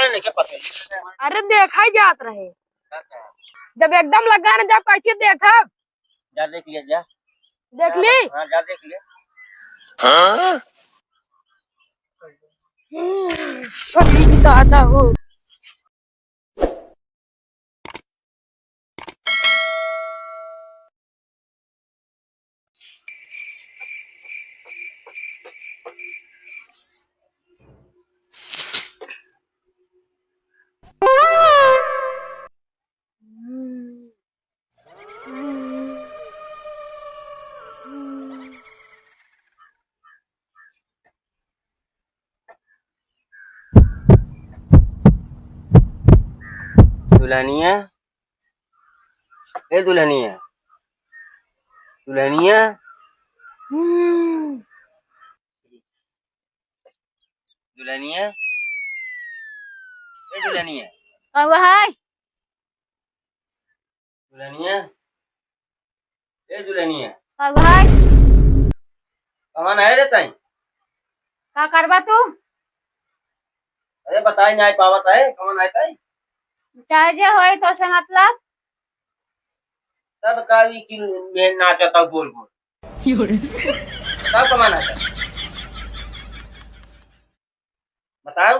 नहीं के पता। अरे देखा ही जात रहे जब एकदम लगा ना जब कैसे देखा जा देख लिया जा देख ली। हाँ जा देख लिया। हाँ? अभी दादा हो दुल्हनिया ए दुल्हनिया दुल्हनिया दुल्हनिया ए दुल्हनिया हाय दुल्हनिया ए दुल्हनिया हाय कौन है रे ताई? का करबा तू अरे बताई नहीं पावत है कौन है ताई? चाहे जे होए तो से मतलब तब कावी की मैं नाचता बोल बोल बताओ कौन है बताओ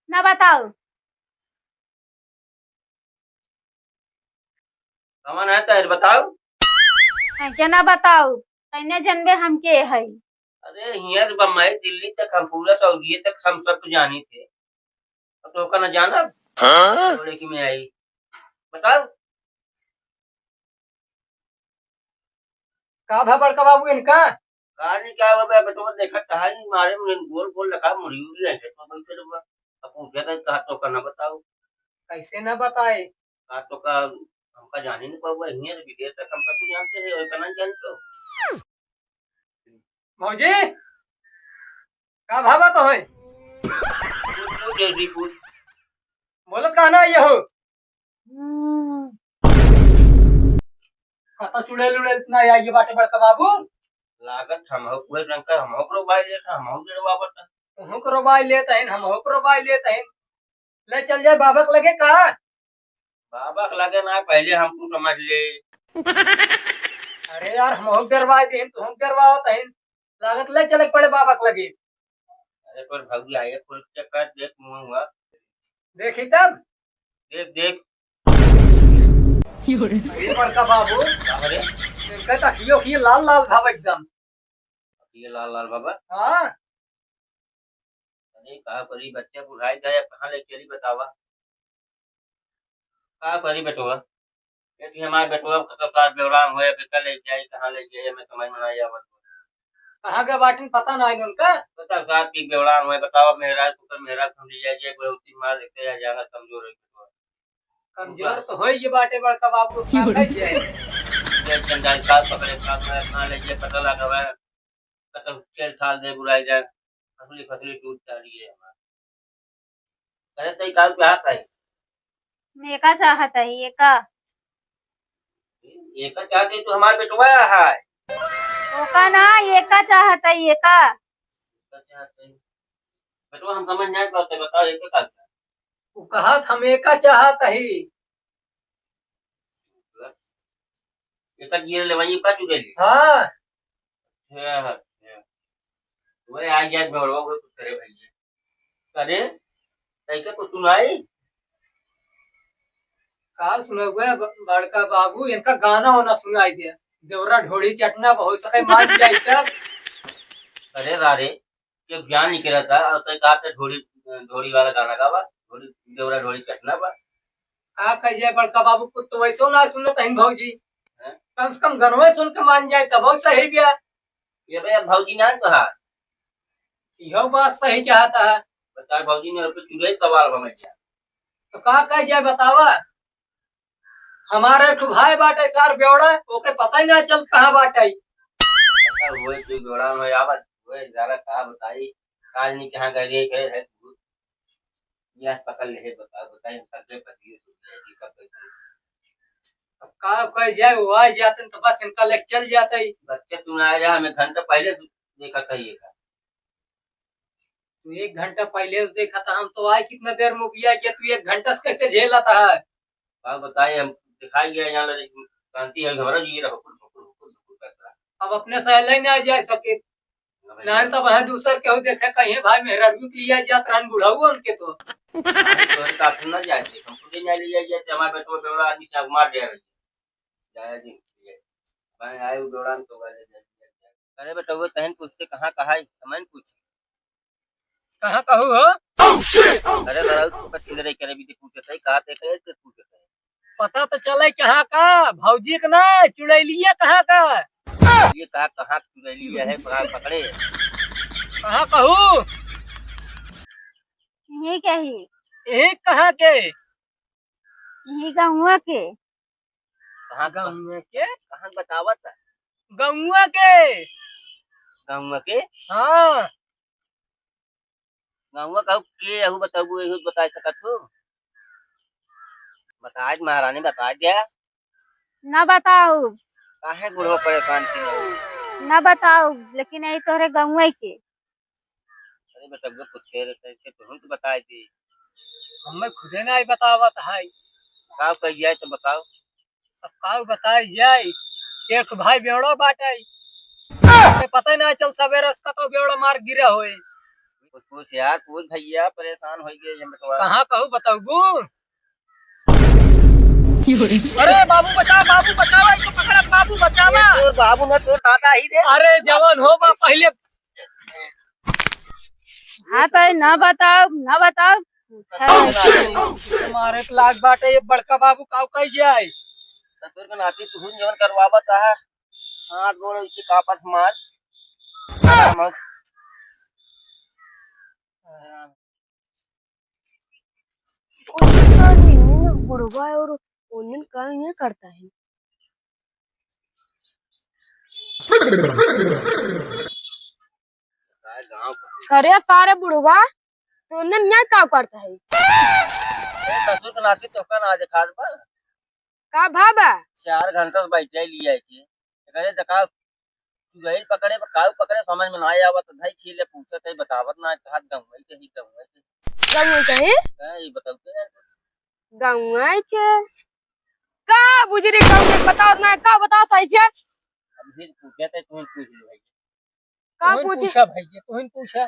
ना बताओ कौन है ताई बताओ। क्या ना बताओ तैने जनबे हम के है। अरे हियर बम्बई दिल्ली तक हम पूरा सऊदी तक हम सब जानी थे तो का न जाना हाँ? बोले कि मैं आई बताओ का भा बड़का बाबू इनका कहानी क्या हुआ बेटो देखा कहानी मारे में गोल गोल लगा मुड़ी हुई है तो बैठे रहुआ अब पूछा था कहा तो का न बताओ कैसे न बताए कहा तो का हमका जाने नहीं पाऊंगा हियर विदेश तक हम सब जानते हैं और कना जानते हो मौजी का भावा तो है पूछ जल्दी पूछ बोलत का ना ये हो कता चुड़ैल उड़ैल इतना आई बाटे बड़का बाबू लागत हम हो कोई रंग का हम हो बाई लेता हम हो जड़वा बता तुम करो बाई लेते हैं हम हो करो बाई लेते हैं ले चल जाए बाबक लगे का बाबा के लगे ना पहले हमको समझ ले अरे यार हम हो गरवाए दें तुम गरवाओ तहन लागत ले चले पड़े बाबक लगे अरे पर भगी आए फुल चक्कर देख मुंह हुआ देखी तब देख देख अरे बड़का बाबू अरे इनका तखियो की लाल लाल भाव एकदम ये लाल लाल बाबा हाँ अरे कहा परी बच्चे बुढ़ाई गए कहाँ ले चली बतावा कहा परी बेटुआ यदि हमारे बेटुआ का साथ व्यवहार हुए कल ले जाए कहाँ ले जाए मैं समझ में नहीं आवत कहाँ का बाटन पता ना है उनका पता साथ की व्यवहार हुए बतावा मेरा तो मेरा समझ जाए बहुत मार लेते हैं जाना कमजोर है कमजोर तो हो ये बाटे बड़का बाबू का कैसे ये जंजाल साथ पकड़े साथ में अपना ले जाए पता लगा हुआ कतल खेल खाल दे बुलाई जाए फसली फसली टूट जा रही है हमारा अरे तई काल पे हाथ है मैं का चाहता है ये का एक चाहते तो हमारे बेटुआ है ओका ना ये का चाहता है ये का बेटुआ हम समझ नहीं पाते बताओ एक का वो कहा हम एका चाहत ही एक ये ले वही का चुके ले हाँ वो आज जात में वो कुछ करे भैया अरे तई का कुछ सुनाई काल सुनोगे बड़का बाबू इनका गाना होना सुनाई दिया देवरा ढोड़ी चटना बहुत सके मान जाए तब अरे रारे ये ज्ञान निकला था और तई कहा था ढोड़ी ढोड़ी वाला गाना गावा ढोड़ी देवरा ढोड़ी चटना बा का कह जाए बड़का बाबू कुछ तो वैसो ना सुनत है भौजी हैं? कम से कम गनवे सुन के मान जाए तब बहुत सही भी है ये भैया भौजी ना कहा यह बात सही चाहता है बता भौजी ने और चुड़े सवाल समझ गया तो का कह जाए बतावा हमारे भाई बाटे सार ब्योड़ा ओके पता ही ना चल कहाँ बाटे वो जो जोड़ा में आवत वो जरा कहा बताई काल नहीं कहाँ गए है यह पकड़ ले बता बताई सबसे पति सुन कब अब का कह जाए वो आ जाते तो बस इनका लेक चल जाते बच्चे तुम आ जा हमें घंटा पहले देखा था ये का तू 1 घंटा पहले से देखा था, हम तो आए कितना देर में गया कि तू 1 घंटा से कैसे झेलाता है। आप बताइए, हम दिखाई गया यहाँ लगे शांति है, घबरा जी रहा हुकुर हुकुर हुकुर हुकुर करता है। अब अपने से अलग ना जा सके, ना तो वहाँ दूसर केहू देखे कहीं भाई मेहरा रुक लिया जात रहन बुढ़ाऊ उनके तो। तो इनका सुनना जाए हम खुद ही नहीं लिया जाए हमारे बेटो बेवड़ा आदमी चाक मार दिया जाया जी मैं आए वो दौरान तो वाले अरे बेटा वो तहन पूछते कहाँ कहा है समझ पूछ कहाँ कहू हो? अरे जरा उसको कुछ चिल्लरे करे भी पूछते है कहाँ ते कैसे पूछते है पता तो चले कहाँ का भौजी का ना चुड़ैलिया कहाँ का ये कहाँ चुड़ैली है पकड़े कहाँ कहू यही कही एक कहाँ के यही गाँव के कहाँ गाँव के कहाँ बतावत गाँव के गाँव के हाँ गाँव का के अहू बताबू यही बता सकत हो बता महारानी बता दिया ना बताओ काहे बुढ़ो परेशान की ना बताओ लेकिन यही तोहरे गाँव के अरे बेटा वो पूछे रहते तुम तो बता दी हमें खुदे ना बतावत है। का कह जाए तो बताओ अब काऊ बताई जाए एक भाई बेवड़ो बाटे पता ना चल सवेरे का तो बेवड़ा मार गिरा होए। पूछ यार पूछ भैया परेशान हो गए हम तो कहाँ कहू बताऊ अरे बाबू बचाओ तो पकड़ा बाबू बचावा तोर बाबू ना तोर दादा ही रे अरे जवान हो बा पहले हाँ तो ना बताओ तुम्हारे लाग बाटे ये बड़का बाबू काऊ कह जाए तोर के नाती तू जवन करवावत है हाथ गोड़ इसी कापत मार बुढ़वा है और उन्हें कल नहीं करता है गांव करे तारे बुढ़वा तो उन्हें न्याय का करता है ससुर के नाती तो का ना देखा बा का भाबा 4 घंटा से बैठे लिया के करे देखा चुड़ैल पकड़े काऊ पकड़े समझ में ना आवत धाई खीले पूछत है बतावत ना हाथ गाँव के ही गाँव कहे ये बताओ गाँव के का बुजरी गाँव के बताओ ना का बताओ सही से अब फिर पूछे थे तुम पूछ लो भाई का तुहिन पूछे पूछा भैया तुहिन पूछा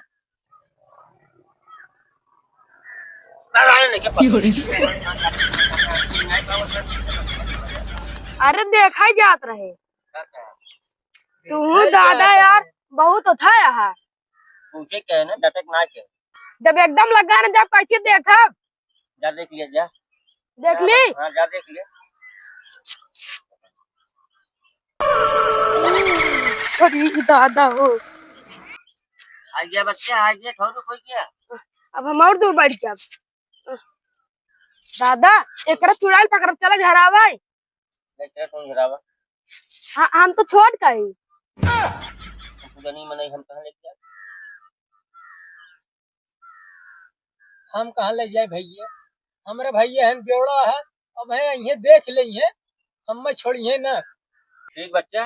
ने अरे देखा ही जात रहे तू दादा यार बहुत था यहाँ पूछे क्या है ना डटक ना के जब एकदम लगा ना जब कैसे देखा जा देख लिया जा देख ली हाँ जा देख लिया अरे दादा हो आ गया बच्चा आ गया थोड़ा कोई गया अब हम और दूर बैठ जाब दादा एकरा चुड़ैल पकड़ चला झरावा लेकर कौन घरावा हाँ हम तो छोड़ गए हम गनी मने हम कहां लेके हम कहाँ ले जाए भैया हमारे भैया हैं बेवड़ा है अब है ये देख लेंगे हम में छोड़िए ना ठीक बच्चा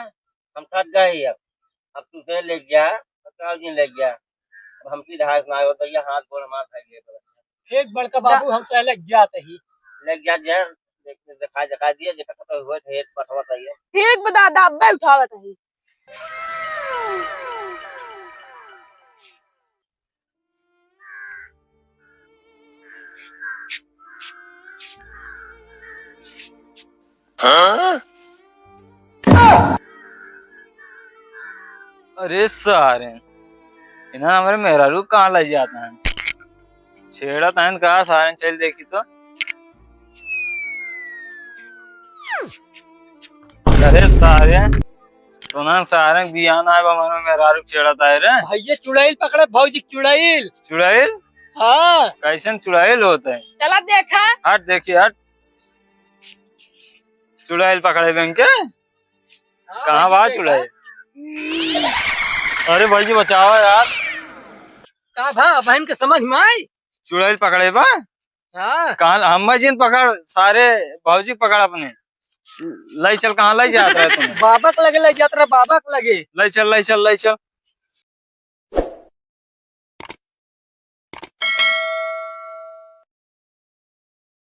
हम थक गए अब तू से ले गया बताओ जी ले गया अब हम सीधा हाथ ना होता ये हाथ गोड़ मार खाई ले एक बड़का बाबू हमसे अलग जाते ही ले गया जा दिखा दिया जे कत हुए थे पठवा चाहिए ठीक बा दादा अब उठावत है Huh? अरे सारे इन्हें हमारे मेहरारू कहाँ ले जाता है छेड़ा तहन कहा सारे चल देखी तो अरे सारे तुना सारे बियान आए हमारे मेहरारू छेड़ता है रे भैया चुड़ैल पकड़े भौजी चुड़ैल चुड़ैल हाँ कैसन चुड़ैल होता है चला देखा हट देखिए हट चुड़ैल पकड़े बैंक के कहाँ बात चुड़ैल अरे भाई जी बचाओ यार का भा बहन के समझ में आई चुड़ैल पकड़े बा हाँ कहाँ हम जिन पकड़ सारे भौजी पकड़ अपने लाई चल कहाँ लाई जात रहे तुम्हें बाबक लगे ले जात रहा बाबक लगे लाई चल